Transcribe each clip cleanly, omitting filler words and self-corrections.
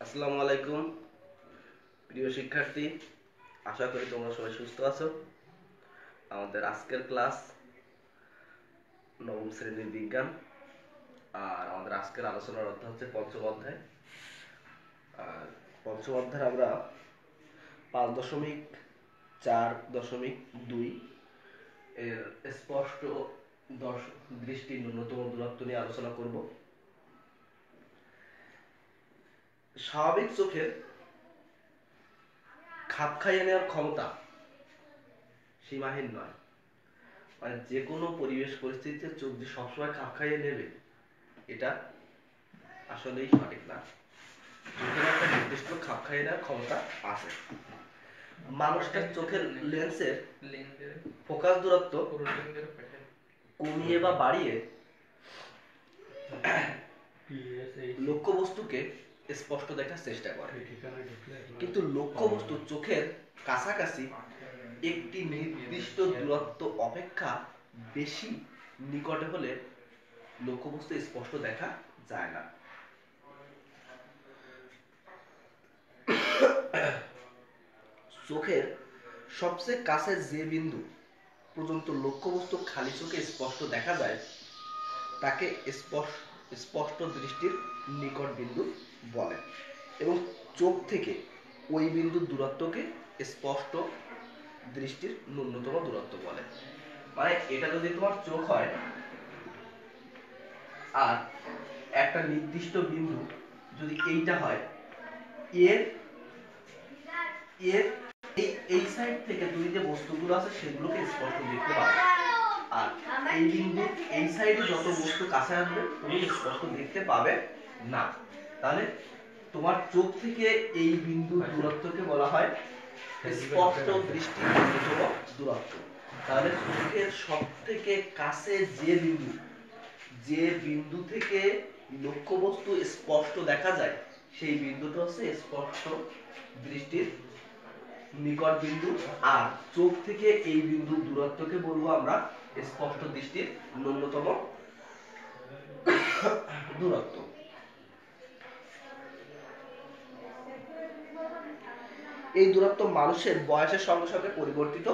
আসসালামু আলাইকুম প্রিয় শিক্ষার্থী, আশা করি তোমরা সবাই সুস্থ আছো। আমাদের আজকের ক্লাস নবম শ্রেণীর বিজ্ঞান। আর আমাদের আজকের আলোচনার অধ্যায় হচ্ছে পঞ্চম অধ্যায়। আর পঞ্চম অধ্যায় আমরা 5.4.2 এর স্পষ্ট দৃষ্টি ন্যূনতম দূরত্ব নিয়ে আলোচনা করব। স্বাভাবিক চোখের খাপ খাইয়ে নেওয়ার ক্ষমতা সীমাহীন নয়, মানে যে কোনো পরিবেশ পরিস্থিতিতে চোখ যে সবসময় খাপ খাইয়ে নেবে এটা আসলেই সঠিক না। চোখের একটা নির্দিষ্ট খাপ খাইয়ে নেওয়ার ক্ষমতা আছে। মানুষটার চোখের লেন্সের ফোকাস দূরত্ব কমিয়ে বা বাড়িয়ে লক্ষ্যবস্তুকে স্পষ্ট দেখার চেষ্টা করে, কিন্তু লক্ষ্যবস্তু চোখের কাছাকাছি একটি নির্দিষ্ট দূরত্ব অপেক্ষা বেশি নিকটে হলে লক্ষ্যবস্তু স্পষ্ট দেখা যায় না। চোখের সবচেয়ে কাছে যে বিন্দু পর্যন্ত লক্ষ্যবস্তু খালি চোখে স্পষ্ট দেখা যায় তাকে স্পষ্ট দৃষ্টির নিকট বিন্দু বলে, এবং চোখ থেকে ওই বিন্দুর দূরত্বকে স্পষ্ট দৃষ্টির ন্যূনতম দূরত্ব বলে। মানে এটা যদি তোমার চোখ হয় আর একটা নির্দিষ্ট বিন্দু যদি এইটা হয়, এর এর এই সাইড থেকে তুমি যে বস্তুগুলো আছে সেগুলোকে স্পষ্ট দেখতে পাবে, আর এই বিন্দু এই সাইডে যত বস্তু কাছে আসবে তুমি স্পষ্ট দেখতে পাবে না। তাহলে তোমার চোখ থেকে এই বিন্দুর দূরত্বকে বলা হয় স্পষ্ট দৃষ্টির ন্যূনতম দূরত্ব। তাহলে চোখের সব থেকে কাছে যে বিন্দু থেকে লক্ষ্যবস্তু স্পষ্ট দেখা যায় সেই বিন্দুটা হচ্ছে স্পষ্ট দৃষ্টির নিকট বিন্দু, আর চোখ থেকে এই বিন্দুর দূরত্বকে বলবো আমরা স্পষ্ট দৃষ্টির ন্যূনতম দূরত্ব। এই দূরত্ব মানুষের বয়সের সঙ্গে সঙ্গে পরিবর্তিত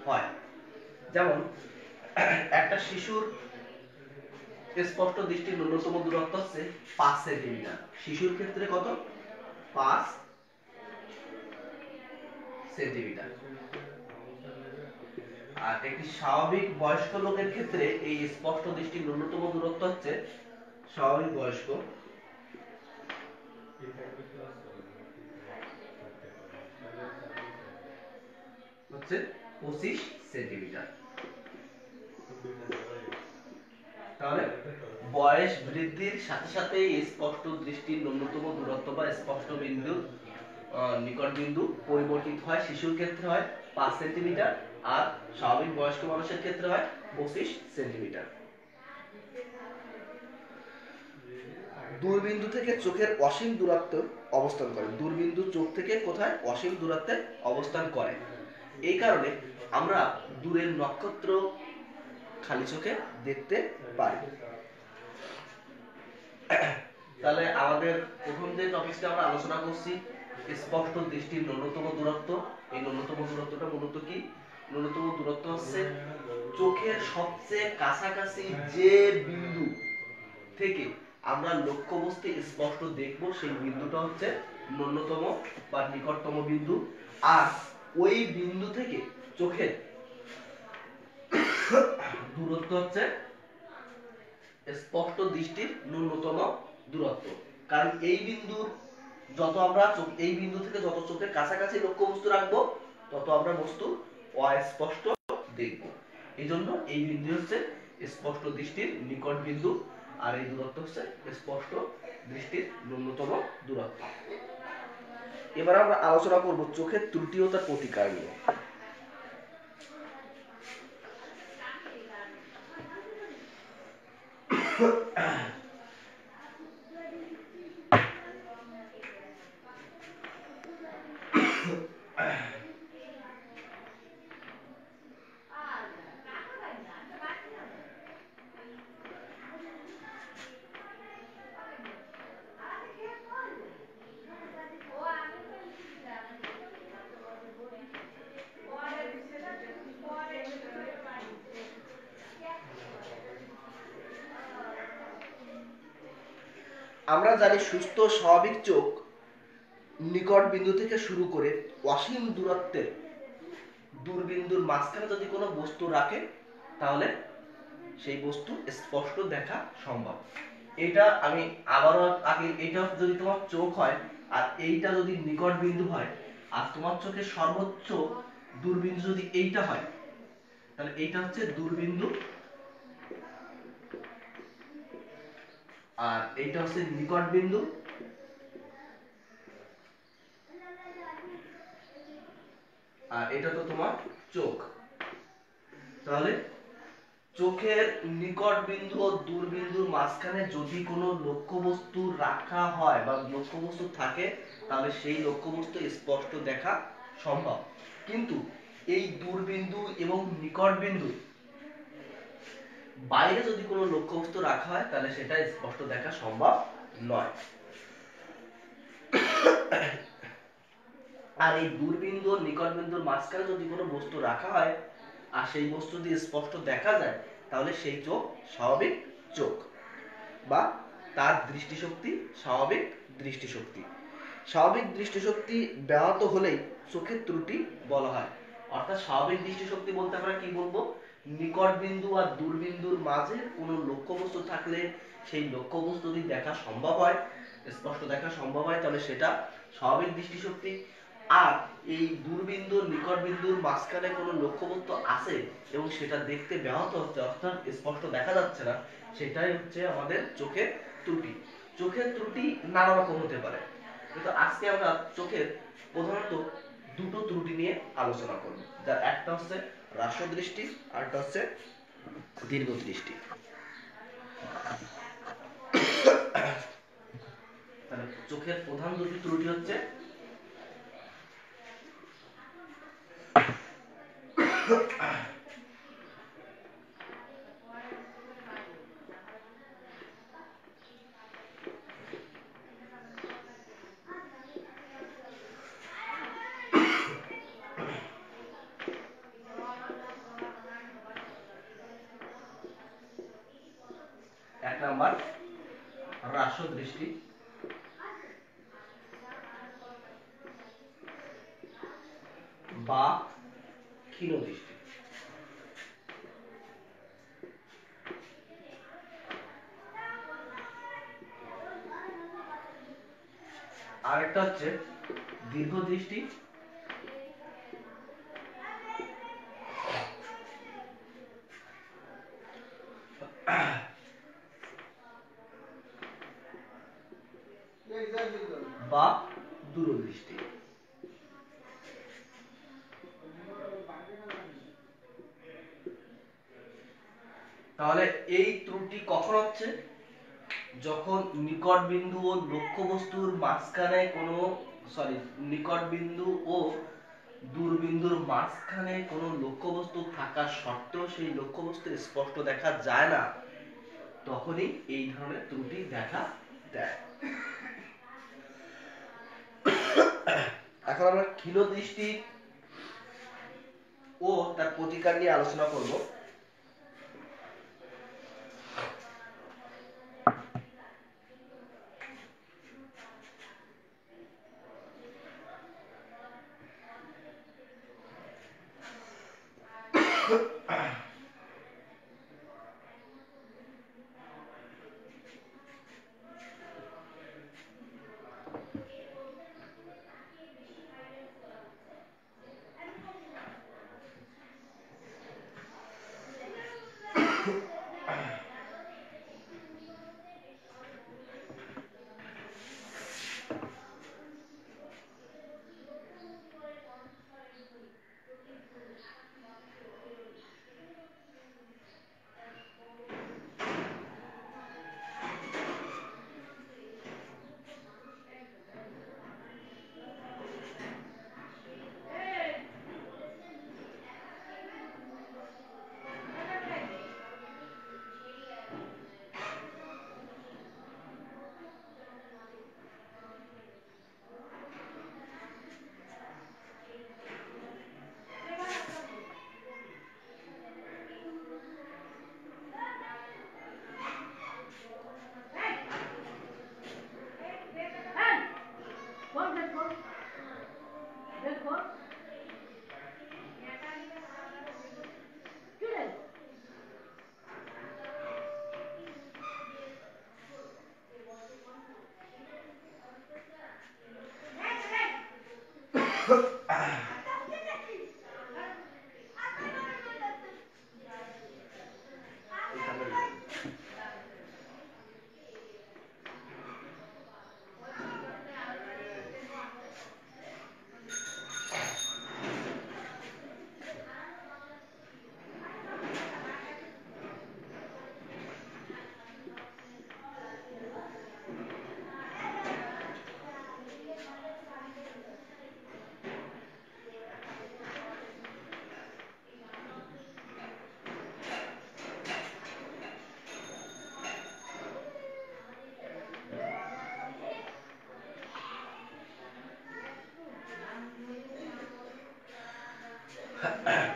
হয়। যেমন একটা শিশুর স্পষ্ট দৃষ্টির ন্যূনতম দূরত্ব হচ্ছে 5 সেন্টিমিটার। শিশুর ক্ষেত্রে কত? 5 সেন্টিমিটার। আর একটি স্বাভাবিক বয়স্ক লোকের ক্ষেত্রে এই স্পষ্ট দৃষ্টির ন্যূনতম দূরত্ব হচ্ছে স্বাভাবিক বয়স্ক হচ্ছে 25 সেন্টিমিটার। তাহলে বয়স বৃদ্ধির সাথে সাথে স্পষ্ট দৃষ্টির ন্যূনতম দূরত্ব বা স্পষ্ট বিন্দু নিকট বিন্দু পরিবর্তিত হয়। শিশুর ক্ষেত্রে হয় 5 সেন্টিমিটার, আর স্বাভাবিক বয়স্ক মানুষের ক্ষেত্রে হয় 25 সেন্টিমিটার। দূরবিন্দু থেকে চোখের অসীম দূরত্ব অবস্থান করে। দূরবিন্দু চোখ থেকে কোথায়? অসীম দূরত্বে অবস্থান করে। এই কারণে আমরা দূরের নক্ষত্র খালি চোখে দেখতে পারি। তাহলে আমাদের প্রথম যে টপিকটা আমরা আলোচনা করছি স্পষ্ট দৃষ্টির ন্যূনতম দূরত্ব। এই ন্যূনতম দূরত্বটা মূলত কি? ন্যূনতম দূরত্ব হচ্ছে চোখের সবচেয়ে কাছাকাছি যে বিন্দু থেকে আমরা লক্ষ্যবস্তু স্পষ্ট দেখব সেই বিন্দুটা হচ্ছে ন্যূনতম বা নিকটতম বিন্দু, আর ওই বিন্দু থেকে চোখের দূরত্ব হচ্ছে স্পষ্ট দৃষ্টির ন্যূনতম দূরত্ব। কারণ এই বিন্দু থেকে যত চোখের কাছাকাছি লক্ষ্যবস্তু রাখবো তত আমরা বস্তু অস্পষ্ট দেখব। এই জন্য এই বিন্দু হচ্ছে স্পষ্ট দৃষ্টির নিকট বিন্দু, আর এই দূরত্ব হচ্ছে স্পষ্ট দৃষ্টির ন্যূনতম দূরত্ব। এবার আমরা আলোচনা করব চোখের ত্রুটি ও তার প্রতিকার নিয়ে। আমরা জানি সুস্থ স্বাভাবিক চোখ নিকট বিন্দু থেকে শুরু করে অসীম দূরত্বের দূরবিন্দুর মাঝখানে যদি কোনো বস্তু রাখে তাহলে সেই বস্তু স্পষ্ট দেখা সম্ভব। এটা আমি আবারও আগে, এটা যদি তোমার চোখ হয় আর এইটা যদি নিকট বিন্দু হয় আর তোমার চোখের সর্বোচ্চ দূরবিন্দু যদি এইটা হয় তাহলে এইটা হচ্ছে দূরবিন্দু আর এইটা হচ্ছে নিকট বিন্দু। আর এটা তো তোমার চোখ। তাহলে চোখের নিকট বিন্দু ও দূরবিন্দুর মাঝখানে যদি কোনো লক্ষ্যবস্তু রাখা হয় বা লক্ষ্যবস্তু থাকে তাহলে সেই লক্ষ্যবস্তু স্পষ্ট দেখা সম্ভব। কিন্তু এই দূরবিন্দু এবং নিকট বিন্দু বাইরে যদি কোনো লক্ষ্যবস্তু রাখা হয় তাহলে সেটা স্পষ্ট দেখা সম্ভব নয়। আর এই দূরবিন্দু ও নিকট বিন্দুর মাঝখানে যদি কোনো বস্তু রাখা হয় আর সেই বস্তু দিয়ে স্পষ্ট দেখা যায় তাহলে সেই চোখ স্বাভাবিক চোখ বা তার দৃষ্টিশক্তি স্বাভাবিক দৃষ্টিশক্তি। স্বাভাবিক দৃষ্টিশক্তি ব্যাহত হলেই চোখের ত্রুটি বলা হয়। অর্থাৎ স্বাভাবিক দৃষ্টিশক্তি বলতে আমরা কি বলবো, নিকট বিন্দু আর দূরবিন্দুর মাঝে কোনো লক্ষ্যবস্তু থাকলে সেই লক্ষ্যবস্তু যদি দেখা সম্ভব হয়, স্পষ্ট দেখা সম্ভব হয় তাহলে সেটা স্বাভাবিক দৃষ্টিশক্তি। আর এই দূরবিন্দু নিকট বিন্দুর মাঝখানে কোনো লক্ষ্যবস্তু আছে এবং সেটা দেখতে ব্যাহত হচ্ছে অর্থাৎ স্পষ্ট দেখা যাচ্ছে না, সেটাই হচ্ছে আমাদের চোখের ত্রুটি। চোখের ত্রুটি নানা রকম হতে পারে, কিন্তু আজকে আমরা চোখের প্রধানত দুটো ত্রুটি নিয়ে আলোচনা করব, যার একটা হচ্ছে হ্রাস্য দৃষ্টি আর একটা হচ্ছে দীর্ঘ দৃষ্টি। তাহলে চোখের প্রধান দুটি ত্রুটি হচ্ছে এক নাম্বার হ্রাস্য দৃষ্টি, বা ক্ষীণ দৃষ্টি। আরেকটা হচ্ছে দীর্ঘ দৃষ্টি বা দূরদৃষ্টি। তাহলে এই ত্রুটি কখন হচ্ছে, যখন নিকট বিন্দু ও লক্ষ্যবস্তুর মাঝখানে কোনো নিকট বিন্দু ও দূরবিন্দুর মাঝখানে কোনো লক্ষ্যবস্তু থাকা সত্ত্বেও সেই লক্ষ্যবস্তু স্পষ্ট দেখা যায় না, তখনই এই ধরনের ত্রুটি দেখা দেয়। এখন আমরা ক্ষীণ দৃষ্টি ও তার প্রতিকার নিয়ে আলোচনা করব।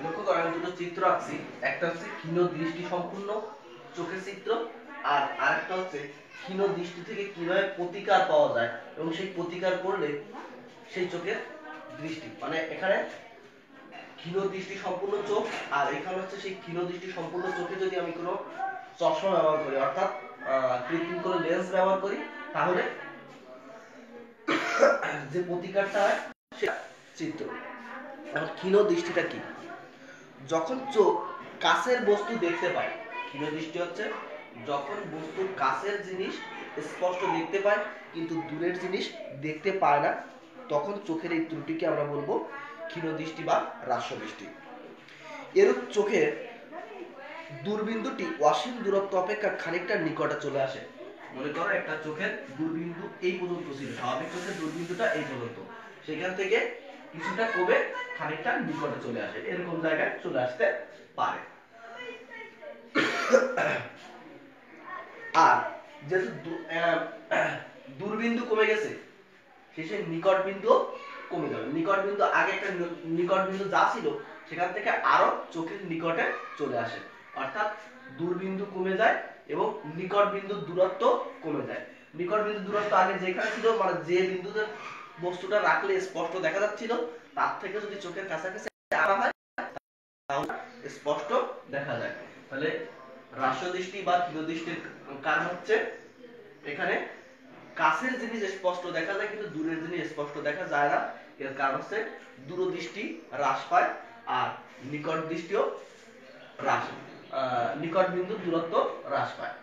লক্ষ্য করো আমি দুটো চিত্র আঁকছি, একটা হচ্ছে ক্ষীণ দৃষ্টি সম্পূর্ণ চোখের চিত্র, আর আরেকটা হচ্ছে ক্ষীণ দৃষ্টি থেকে কিভাবে প্রতিকার পাওয়া যায় এবং সেই প্রতিকার করলে সেই চোখের দৃষ্টি, মানে এখানে ক্ষীণ দৃষ্টি সম্পূর্ণ চোখ, আর এখানে হচ্ছে সেই ক্ষীণ দৃষ্টি সম্পূর্ণ চোখে যদি আমি কোনো চশমা ব্যবহার করি, অর্থাৎ কৃত্রিম কোনো লেন্স ব্যবহার করি, তাহলে যে প্রতিকারটা হয় সেটা চিত্র। এখন ক্ষীণ দৃষ্টিটা কি? যখন চোখ কাছের বস্তু দেখতে পায়, ক্ষীণ দৃষ্টি হচ্ছে যখন বস্তু কাছের জিনিস স্পষ্ট দেখতে পায় কিন্তু দূরের জিনিস দেখতে পায় না, তখন চোখের এই ত্রুটিকে আমরা বলবো ক্ষীণ দৃষ্টি বা হ্রাস্য দৃষ্টি। এরূপ চোখের দূরবিন্দুটি অসীম দূরত্ব অপেক্ষা খানিকটা নিকটে চলে আসে। মনে করো একটা চোখের দূরবিন্দু এই পর্যন্ত ছিল, স্বাভাবিক চোখের দূরবিন্দুটা এই পর্যন্ত, সেখান থেকে কিছুটা কমে খানিকটা নিকটে চলে আসে, এরকম জায়গায় চলে আসতে পারে। আর যেহেতু দূরবিন্দু কমে গেছে, শেষে নিকট বিন্দু কমে যাবে। নিকট বিন্দু আগে একটা নিকট বিন্দু যা ছিল সেখান থেকে আরো চোখের নিকটে চলে আসে, অর্থাৎ দূরবিন্দু কমে যায় এবং নিকট বিন্দুর দূরত্ব কমে যায়। নিকট বিন্দু দূরত্ব আগে যেখানে ছিল, মানে যে বিন্দুতে বস্তুটা রাখলে স্পষ্ট দেখা যাচ্ছিল, তার থেকে যদি চোখের কাছাকাছি আনা হয় তাহলে স্পষ্ট দেখা যায়। তাহলে হ্রাস্য দৃষ্টি বা ক্ষীণ দৃষ্টির কারণ হচ্ছে এখানে কাছের জিনিস স্পষ্ট দেখা যায় কিন্তু দূরের জিনিস স্পষ্ট দেখা যায় না, এর কারণ হচ্ছে দূরদৃষ্টি হ্রাস পায় আর নিকট দৃষ্টিও নিকট বিন্দুর দূরত্ব হ্রাস পায়।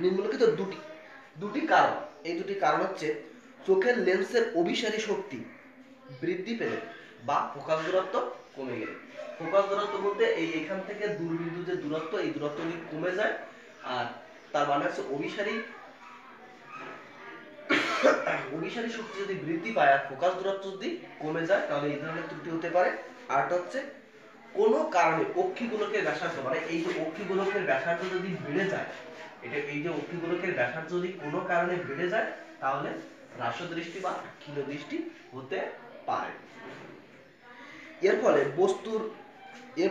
নিম্নলিখিত দুটি কারণ, এই দুটি কারণ হচ্ছে চোখের লেন্সের অভিসারী শক্তি বৃদ্ধি পেলে বা ফোকাস দূরত্ব কমে গেলে। ফোকাস দূরত্ব বলতে এখান থেকে দূরবিন্দু যে দূরত্ব, এই দূরত্ব যদি কমে যায়, আর তার মানে হচ্ছে অভিসারী শক্তি যদি বৃদ্ধি পায় আর ফোকাস দূরত্ব যদি কমে যায়, তাহলে এই ধরনের ত্রুটি হতে পারে। আরটা হচ্ছে কোনো কারণে অক্ষিগোলকের ব্যাসার্ধ, মানে এই যে অক্ষিগোলকের ব্যাসার্ধ যদি বেড়ে যায়, এই যে অক্ষিগোলকের ব্যাসার্ধ যদি কোনো কারণে বেড়ে যায়, তাহলে হ্রাস্য দৃষ্টি বা ক্ষীণ দৃষ্টি হতে পারে। এর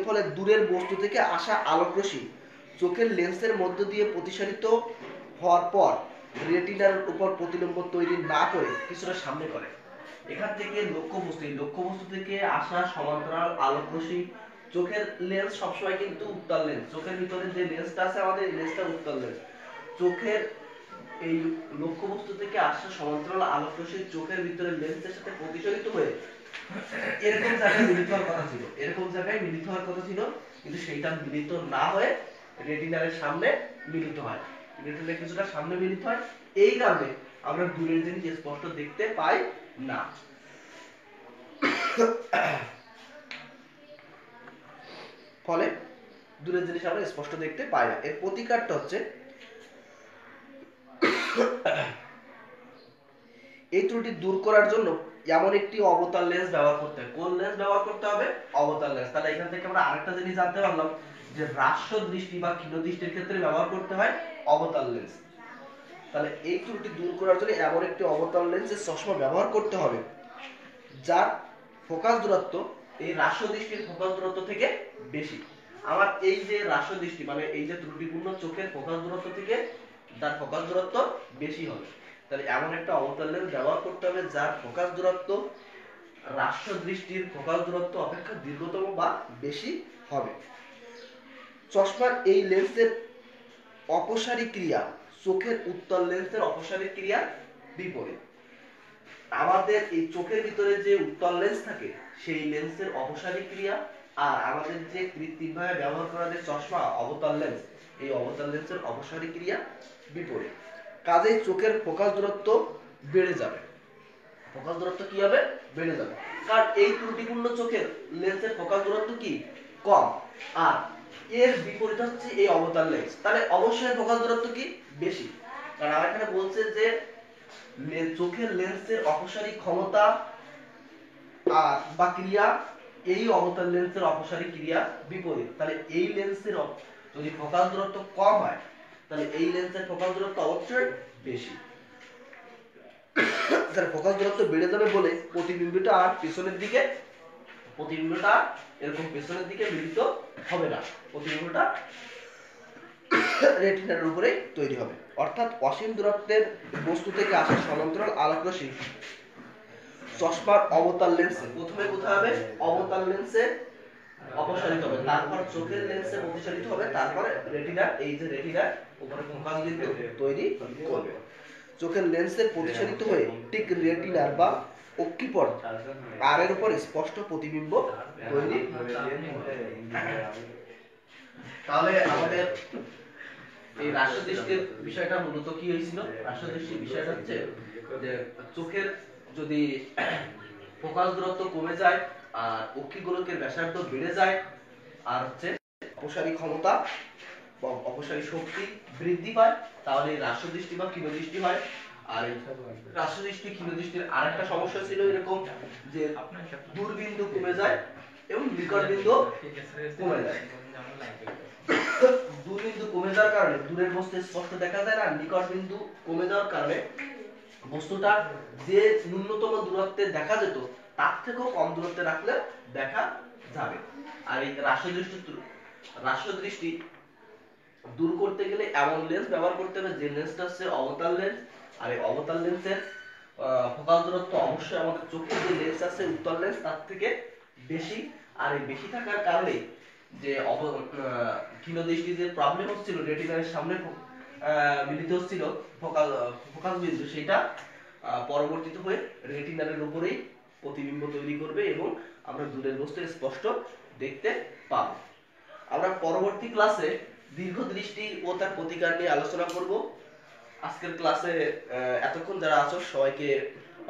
ফলে দূরের বস্তু থেকে আসা আলোকরশ্মি চোখের লেন্সের মধ্য দিয়ে প্রতিসারিত হওয়ার পর রেটিনার উপর প্রতিলম্ব তৈরি না করে কিছুটা সামনে করে। এখান থেকে লক্ষ্যবস্তু থেকে আসা সমান্তরাল আলোকরশ্মি, চোখের লেন্স সবসময় কিন্তু উত্তল লেন্স, চোখের ভিতরে যে লেন্সটা আছে আমাদের, এই লেন্সটা উত্তল লেন্স। চোখের এই লক্ষ্যবস্তু থেকে আসা সমান্তরাল আলোকরশ্মি চোখের ভিতরে লেন্সের সাথে প্রতিসরিত হয়ে এরকম জায়গায় মিলিত হওয়ার কথা ছিল, কিন্তু সেইটা মিলিত না হয়ে রেটিনারের সামনে মিলিত হয়। রেটিনার কিছুটা সামনে মিলিত হয়, এই কারণে আমরা দূরের জিনিস স্পষ্ট দেখতে পাই না। ফলে দূরের জিনিস আমরা স্পষ্ট দেখতে পাই না। এর প্রতিকারটা হচ্ছে এই ত্রুটি দূর করার জন্য এমন একটি অবতল লেন্স ব্যবহার করতে হবে। কোন লেন্স ব্যবহার করতে হবে? অবতল লেন্স। তাহলে এখান থেকে আমরা আরেকটা জিনিস জানতে পারলাম যে হ্রাস্য দৃষ্টি বা ক্ষীণ দৃষ্টির ক্ষেত্রে ব্যবহার করতে হয় অবতল লেন্স। তাহলে এই ত্রুটি দূর করার জন্য এমন একটি অবতল লেন্সের চশমা ব্যবহার করতে হবে যার ফোকাস দূরত্ব এই হ্রাস্য দৃষ্টির ফোকাস দূরত্ব থেকে বেশি। আমার এই যে হ্রাস্য দৃষ্টি, মানে এই যে ত্রুটিপূর্ণ চোখের ফোকাস দূরত্ব থেকে তার ফোকাস দূরত্ব বেশি হবে। তাহলে এমন একটা অবতল লেন্স ব্যবহার করতে হবে যার ফোকাস দূরত্ব হ্রাস্য দৃষ্টির ফোকাস দূরত্ব অপেক্ষা দীর্ঘতম বা বেশি হবে। চশমার এই লেন্সের অপসারী ক্রিয়া চোখের উত্তল লেন্সের অপসারী ক্রিয়ার বিপরীত। আমাদের এই চোখের ভিতরে যে উত্তল লেন্স থাকে সেই লেন্সের অপসারী ক্রিয়া আর আমাদের যে কৃত্রিমভাবে ব্যবহার করা যে চশমা অবতল লেন্স, এই অবতল লেন্সের অপসারী ক্রিয়া বিপরীত। কাজেই চোখের ফোকাস দূরত্ব বেড়ে যাবে। ফোকাস দূরত্ব কি হবে? বেড়ে যাবে। কারণ এই ত্রুটিপূর্ণ চোখের লেন্সের ফোকাস দূরত্ব কি? কম। আর এর বিপরীত হচ্ছে এই অবতল লেন্স, তাহলে অবশ্যই ফোকাস দূরত্ব কি? বেশি। কারণ আমার এখানে বলছে যে চোখের লেন্সের অপসারী ক্ষমতা বা ক্রিয়া এই অবতল লেন্সের অপসারী ক্রিয়া বিপরীত। তাহলে এই লেন্সের যদি ফোকাস দূরত্ব কম হয় তাহলে এই লেন্সের ফোকাস দূরত্ব অবশ্যই বেশি। তাহলে ফোকাস দূরত্ব বেড়ে যাবে বলে প্রতিবিম্বটা আর পেছনের দিকে এরকম পেছনের দিকে মিলিত হবে না, প্রতিবিম্বটা রেটিনার উপরে তৈরি হবে। অর্থাৎ অসীম দূরত্বের বস্তু থেকে আসা সমান্তরাল আলোক রশ্মি চশমার অবতল লেন্সে প্রথমে কোথায় হবে? অবতল লেন্সে অপসারিত হবে, তারপর চোখের লেন্সে প্রতিসারিত হবে, তারপরে রেটিনা, এই যে রেটিনার উপরে ফোকাস বিন্দু তৈরি করবে। চোখের লেন্সের প্রতিসারিত হয়ে ঠিক রেটিনার বা অক্ষিপট আর এর উপর স্পষ্ট প্রতিবিম্ব তৈরি। তাহলে আমাদের এই রাষ্ট্রদৃষ্টির বিষয়টা মূলত কি হয়েছিল? রাষ্ট্রদৃষ্টির বিষয়টা হচ্ছে যে চোখের যদি ফোকাস দূরত্ব কমে যায় আর অক্ষিগোলকের ব্যাসার্ধ বেড়ে যায় আর হচ্ছে অপসারী ক্ষমতা বা অপসারী শক্তি বৃদ্ধি পায়, তাহলে রাষ্ট্রদৃষ্টি বা ক্ষীণদৃষ্টি হয়। আর এই রাষ্ট্রদৃষ্টি ক্ষীণদৃষ্টির আরেকটা সমস্যা ছিল এরকম যে দূরবিন্দু কমে যায় এবং নিকট বিন্দু কমে যায়। দূরবিন্দু কমে যাওয়ার কারণে দূরের বস্তু স্পষ্ট দেখা যায় না, নিকট বিন্দু কমে যাওয়ার কারণে বস্তুটা যে ন্যূনতম দূরত্বে দেখা যেত তার থেকেও কম দূরত্বে রাখলে দেখা যাবে। আর এই রাষ্ট্রদৃষ্টি দূর করতে গেলে এমন লেন্স ব্যবহার করতে হবে যে লেন্সটা হচ্ছে অবতল লেন্স। আর এই অবতল লেন্সের ফোকাস দূরত্ব অবশ্যই আমাদের চোখের যে লেন্স আছে উত্তল লেন্স তার থেকে বেশি। আর এই বেশি থাকার কারণে যে ক্ষীণদৃষ্টি যে প্রবলেম হচ্ছিল, রেটিনার সামনে মিলিত হচ্ছিল ফোকাস বিন্দু, সেটা পরবর্তীতে হয়ে রেটিনারের উপরেই প্রতিবিম্ব তৈরি করবে এবং আমরা দূরের বস্তু স্পষ্ট দেখতে পাবো। আমরা পরবর্তী ক্লাসে দীর্ঘদৃষ্টি ও তার প্রতিকার নিয়ে আলোচনা করব। আজকের ক্লাসে এতক্ষণ যারা আছো সবাইকে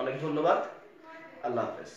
অনেক ধন্যবাদ। আল্লাহ হাফেজ।